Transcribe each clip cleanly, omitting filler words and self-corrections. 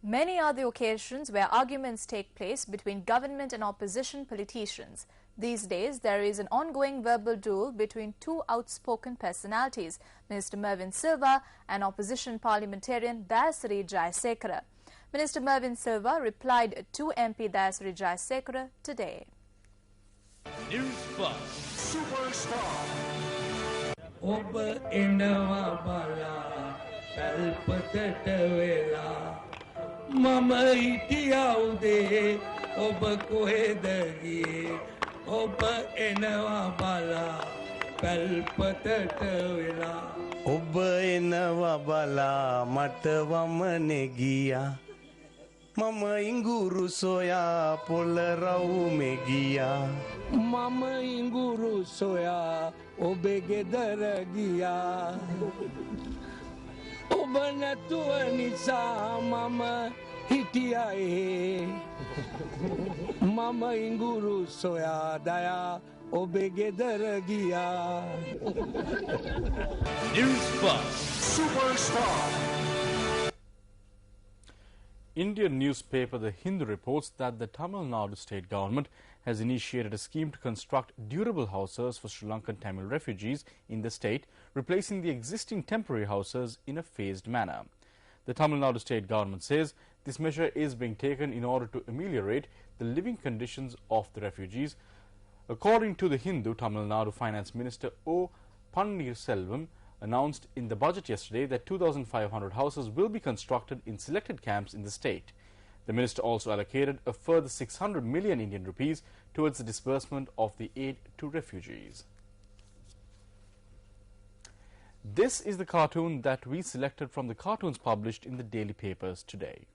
Many are the occasions where arguments take place between government and opposition politicians. These days, there is an ongoing verbal duel between two outspoken personalities, Minister Mervyn Silva and opposition parliamentarian Dayasri Jayasekara. Minister Mervyn Silva replied to MP Dayasri Jayasekara today. News Plus Superstar. Mama itiaude oba kohedagi oba enawa bala palpatata vela oba enawa bala mata wamane giya mama inguru soya polarau me giya mama inguru soya obe gedara giya oba natuwa nisa mama hitiae mama inguru soya daya obe gedara giya. News Plus Superstar. Indian newspaper The Hindu reports that the Tamil Nadu state government has initiated a scheme to construct durable houses for Sri Lankan Tamil refugees in the state, replacing the existing temporary houses in a phased manner. The Tamil Nadu state government says this measure is being taken in order to ameliorate the living conditions of the refugees. According to The Hindu, Tamil Nadu Finance Minister O. Pannirselvam announced in the budget yesterday that 2,500 houses will be constructed in selected camps in the state. The minister also allocated a further 600 million Indian rupees towards the disbursement of the aid to refugees. This is the cartoon that we selected from the cartoons published in the daily papers today.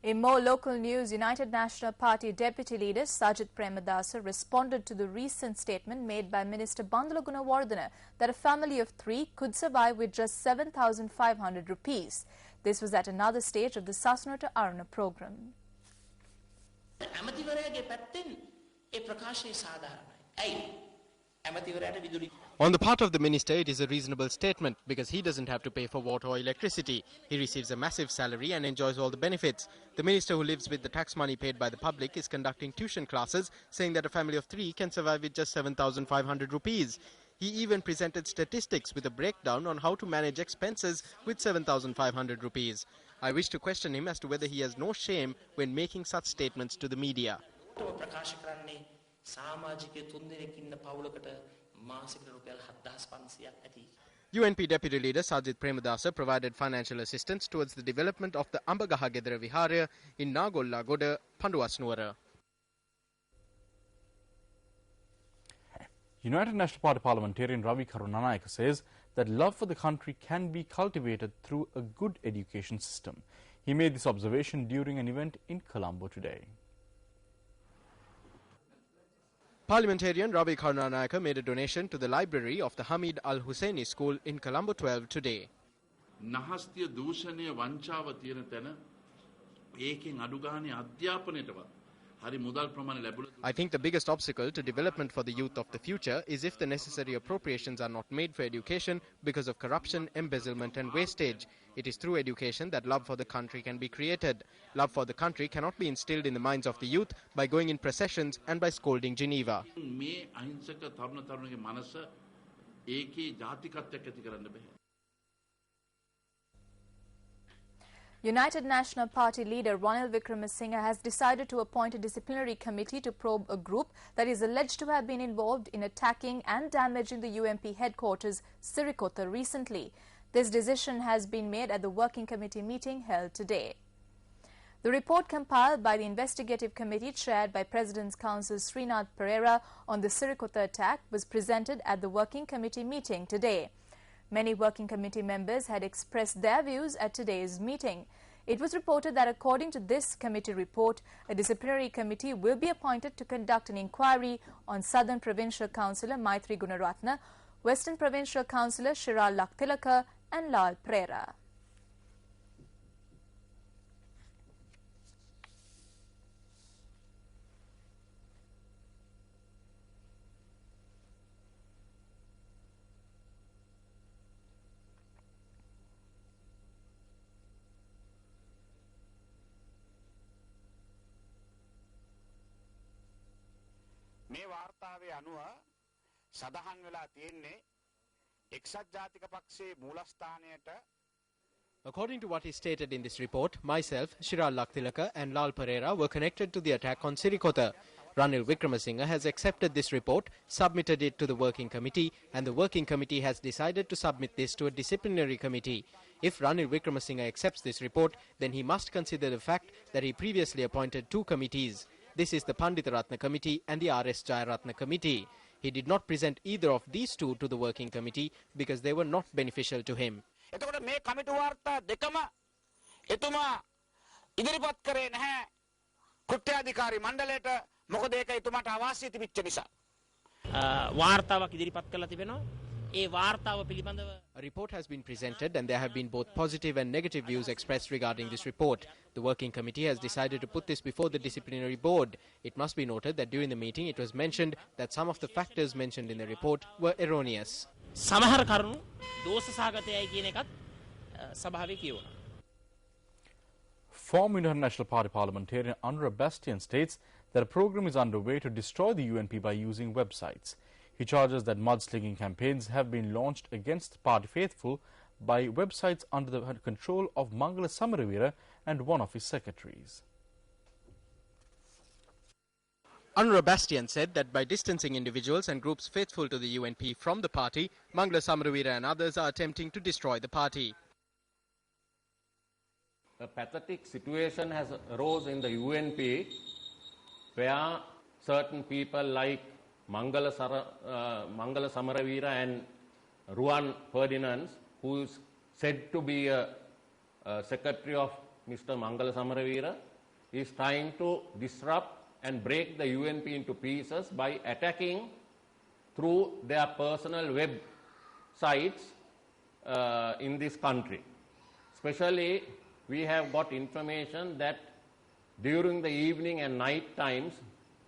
In more local news, United National Party Deputy Leader Sajith Premadasa responded to the recent statement made by Minister Bandula Gunawardena that a family of 3 could survive with just 7,500 rupees. This was at another stage of the Sasanota Aruna program. On the part of the minister, it is a reasonable statement because he doesn't have to pay for water or electricity. He receives a massive salary and enjoys all the benefits. The minister, who lives with the tax money paid by the public, is conducting tuition classes, saying that a family of 3 can survive with just 7,500 rupees. He even presented statistics with a breakdown on how to manage expenses with 7,500 rupees. I wish to question him as to whether he has no shame when making such statements to the media. UNP Deputy Leader Sajith Premadasa provided financial assistance towards the development of the Ambagaha Gedara Viharaya in Nagolla Goda, Panduwasnuwara. United National Party parliamentarian Ravi Karunanayake says that love for the country can be cultivated through a good education system. He made this observation during an event in Colombo today. Parliamentarian Ravi Karunanayake made a donation to the library of the Hamid Al-Husseini School in Colombo 12 today. නහස්තිය දූෂණය වංචාව තියෙන තැන ඒකෙන් අඩු ගානේ අධ්‍යාපනයටවත් හරි මුදල් ප්‍රමාණය ලැබුණොත් I think the biggest obstacle to development for the youth of the future is if the necessary appropriations are not made for education because of corruption, embezzlement and wastage. It is through education that love for the country can be created. Love for the country cannot be instilled in the minds of the youth by going in processions and by scolding Geneva. මේ අහිංසක තරුණ තරුණියගේ මනස ඒකේ ජාතිකත්වයක් ඇති කරන්න බෑ. United National Party leader Ranil Wickremesinghe has decided to appoint a disciplinary committee to probe a group that is alleged to have been involved in attacking and damaging the UMP headquarters Sirikotha recently. This decision has been made at the working committee meeting held today. The report compiled by the investigative committee chaired by President's Counsel Srinath Pereira on the Sirikotha attack was presented at the working committee meeting today. Many working committee members had expressed their views at today's meeting. It was reported that according to this committee report, a disciplinary committee will be appointed to conduct an inquiry on Southern Provincial Councillor Maitri Gunaratna, Western Provincial Councillor Shiral Laktilaka and Lal Pereira. මේ වාර්තාවේ අනුව සඳහන් වෙලා තියෙන්නේ එක්සත් ජාතික පක්ෂයේ මූලස්ථානයට. According to what is stated in this report, myself, Shiral Laktilaka and Lal Pereira were connected to the attack on Sirikota. Ranil Wickremesinghe has accepted this report, submitted it to the working committee, and the working committee has decided to submit this to a disciplinary committee. If Ranil Wickremesinghe accepts this report, then he must consider the fact that he previously appointed 2 committees. This is the Panditaratna Committee and the R.S. Jayaratna Committee. He did not present either of these 2 to the working committee because they were not beneficial to him. එතකොට මේ කමිටු වාර්තා දෙකම එතුමා ඉදිරිපත් කරේ නැහැ කෘත්‍යාධිකාරී මණ්ඩලයට. මොකද ඒක එතුමාට අවාසිය තිබිච්ච නිසා. වාර්තාවක් ඉදිරිපත් කරලා තිබෙනවා. ඒ වාර්තාව පිළිබඳව A report has been presented and there have been both positive and negative views expressed regarding this report. The working committee has decided to put this before the disciplinary board. It must be noted that during the meeting it was mentioned that some of the factors mentioned in the report were erroneous. සමහර කරුණු දෝෂසහගතයයි කියන එකත් සභාවේ කියවනවා. Former International Party parliamentarian Anura Bastian states that a program is underway to destroy the UNP by using websites. He charges that mudslinging campaigns have been launched against party faithful by websites under the control of Mangala Samaravira and one of his secretaries. Anura Bastian said that by distancing individuals and groups faithful to the UNP from the party, Mangala Samaravira and others are attempting to destroy the party. A pathetic situation has arose in the UNP where certain people like Mangala Samaravira and Ruan Ferdinand, who is said to be a secretary of Mr. Mangala Samaravira, is trying to disrupt and break the UNP into pieces by attacking through their personal web sites in this country. Especially, we have got information that during the evening and night times,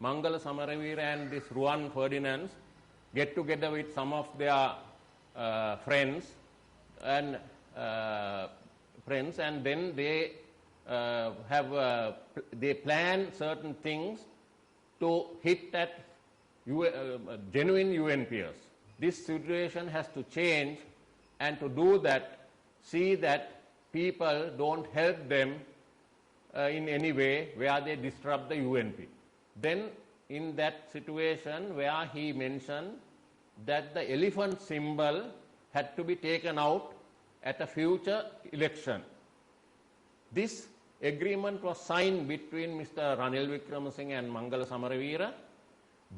Mangala Samaravira and this Ruan Ferdinand get together with some of their friends, and then they they plan certain things to hit at genuine UNPers. This situation has to change, and to do that, see that people don't help them in any way where they disrupt the UNP. Then in that situation where he mentioned that the elephant symbol had to be taken out at a future election. This agreement was signed between Mr. Ranil Wickremesinghe and Mangala Samaravira,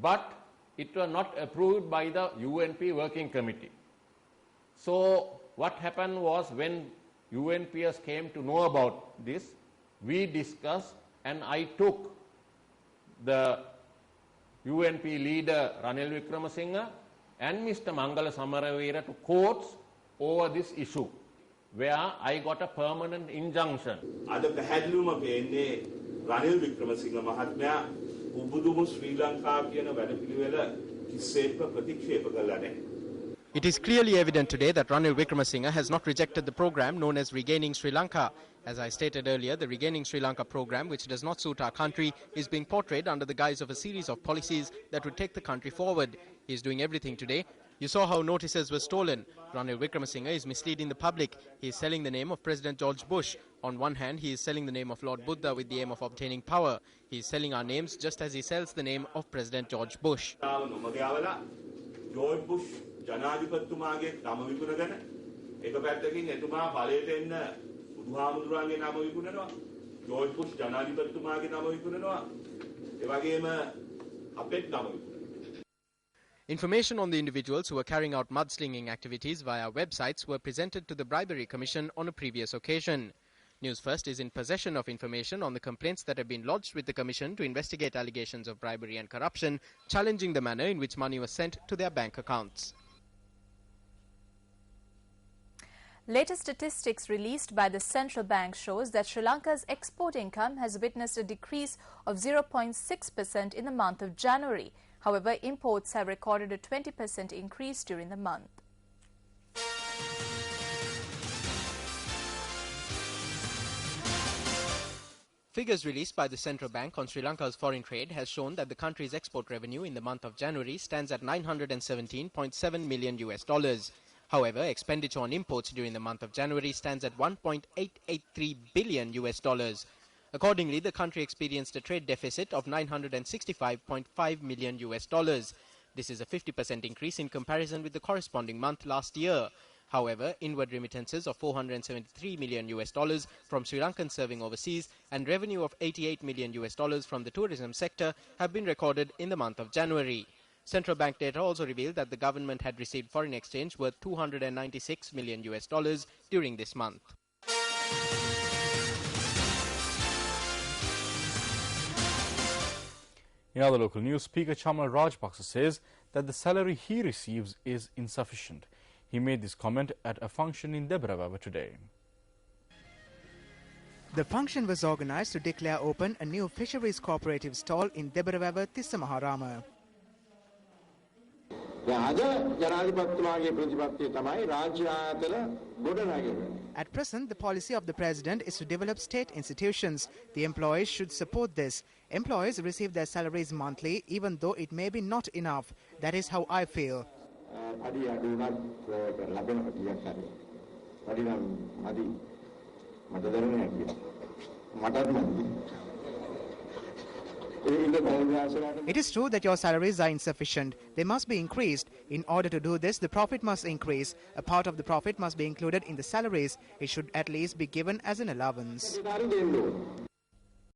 but it was not approved by the UNP working committee. So what happened was, when UNPs came to know about this, we discussed, and I took the UNP leader Ranil Wickremesinghe and Mr. Mangala Samaravira to courts over this issue, where I got a permanent injunction. අද පැහැදිලිවම පේන්නේ රනිල් වික්‍රමසිංහ මහත්මයා උබුදුමු ශ්‍රී ලංකා කියන වැඩපිළිවෙල කිසිසේත්ම ප්‍රතික්ෂේප කළා නැහැ. It is clearly evident today that Ranil Wickremesinghe has not rejected the program known as Regaining Sri Lanka. As I stated earlier, the Regaining Sri Lanka program, which does not suit our country, is being portrayed under the guise of a series of policies that would take the country forward. He is doing everything today. You saw how notices were stolen. Ranil Wickremesinghe is misleading the public. He is selling the name of President George Bush. On one hand, he is selling the name of Lord Buddha with the aim of obtaining power. He is selling our names just as he sells the name of President George Bush. George Bush ජනාධිපතිතුමාගේ නම විකුණගෙන එක පැත්තකින් එතුමා බලයට එන්න බුදුහාමුදුරන්ගේ නම විකුණනවා. George Bush ජනාධිපතිතුමාගේ නම විකුණනවා. ඒ වගේම අපේත් නම විකුණනවා. Information on the individuals who were carrying out mudslinging activities via websites were presented to the Bribery Commission on a previous occasion. News First is in possession of information on the complaints that have been lodged with the Commission to investigate allegations of bribery and corruption, challenging the manner in which money was sent to their bank accounts. Latest statistics released by the central bank shows that Sri Lanka's export income has witnessed a decrease of 0.6% in the month of January. However, imports have recorded a 20% increase during the month. Figures released by the central bank on Sri Lanka's foreign trade has shown that the country's export revenue in the month of January stands at $917.7 million. However, expenditure on imports during the month of January stands at $1.883 billion. Accordingly, the country experienced a trade deficit of $965.5 million. This is a 50% increase in comparison with the corresponding month last year. However, inward remittances of $473 million from Sri Lankans serving overseas and revenue of $88 million from the tourism sector have been recorded in the month of January. Central bank data also revealed that the government had received foreign exchange worth $296 million during this month. In other local news, Speaker Chamal Rajapaksa says that the salary he receives is insufficient. He made this comment at a function in Debravawa today. The function was organised to declare open a new fisheries cooperative stall in Debravawa Tissamaharama. At present, the policy of the President is to develop state institutions. The employees should support this. Employees receive their salaries monthly, even though it may be not enough. That is how I feel. It is true that your salaries are insufficient. They must be increased. In order to do this, the profit must increase. A part of the profit must be included in the salaries. It should at least be given as an allowance.